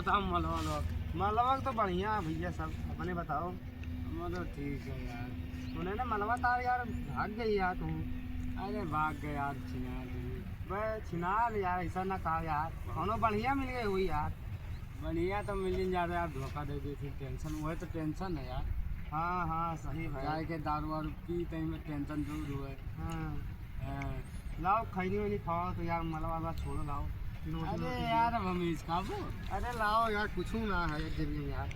बताओ मलवा। मलवा तो बढ़िया भैया सब, अपने बताओ। मतलब ठीक है यार। तूने ना मलवा तार यार भाग गई यार तू। अरे भाग गए यार, छिना दी। वह छिना ले यार, ऐसा ना कहा यार, कौनो बढ़िया मिल गई हुई यार। बढ़िया तो मिल जाता यार, धोखा दे दी थी। टेंशन वही तो टेंशन है यार। हाँ हाँ सही भाई। जाए के दारू वारू पी तई में टेंशन दूर हुए। हाँ हाँ। लाओ खैनी वैनी खाओ तो यार, मलवा वाला छोड़ो, लाओ। अरे यार अब हमीश खाबो। अरे लाओ यार, कुछ ना है एक जरिए यार।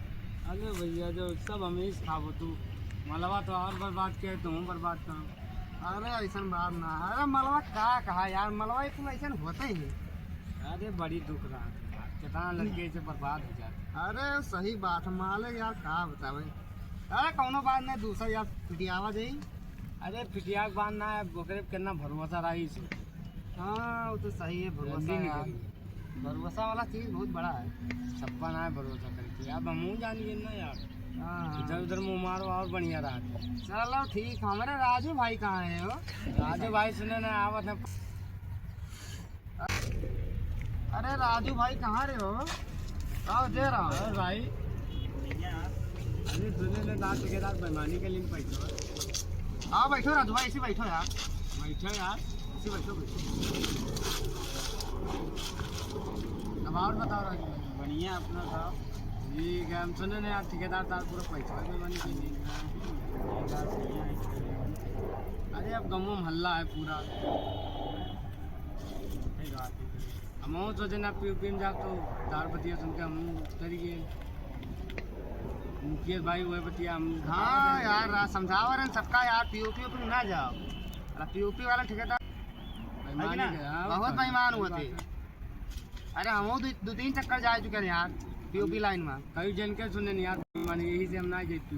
अरे भैया जो सब हमीश खाबो तू। मलवा तो और बर्बाद किया, तुम बर्बाद करो। अरे ऐसा बात ना है। अरे मलवा का कहा यार, मलवा इतना ऐसा होता ही है। अरे बड़ी दुख रहा है, कितना लड़के से बर्बाद हो जाते। अरे सही बात है, माले यार का बतावे। अरे कौनो बात नहीं, दूसरा यार पिटियावा जाई। अरे पिटिया बांधना है, ओकरे पे कितना भरोसा रही से। हाँ वो तो सही है, भरोसा जल्दी यार। निकली। भरोसा वाला चीज बहुत बड़ा है। छप्पन आए भरोसा करके, अब हम जानिए ना यार। हाँ इधर उधर मुँह मारो और बढ़िया रहा। चलो ठीक। हमारे राजू भाई कहाँ है हो? राजू भाई सुने ना आवत है। अरे राजू भाई कहाँ रे हो? आओ दे रहा हूँ। और भाई अरे सुने ने दांत ठेकेदार बेईमानी के लिए पैसा। आओ बैठो राजू भाई, इसी बैठो यार। बैठो यार। इसी बैठो बैठो। अब और बताओ राजू भाई। बढ़िया अपना था। ठीक है, हम सुने ना यार ठेकेदार तार पूरा पैसा बेईमानी के लिए। अरे अब गाँव में हल्ला है पूरा। हम सोचे ना पी में जा तो दार बतिया सुन के हम डर गए। मुखिया भाई हुए बतिया हम। हाँ यार समझावा रहे सबका यार, पीओपी में ना जाओ। पीओपी वाला ठेकेदार बेईमानी ना, के, हाँ, बहुत बात बेईमान है, हुए बात थे। है। अरे हम दो तीन चक्कर जा चुके हैं यार पीओपी लाइन में। कई जन के सुने नहीं यार बेईमानी, यही से हम ना गए पी।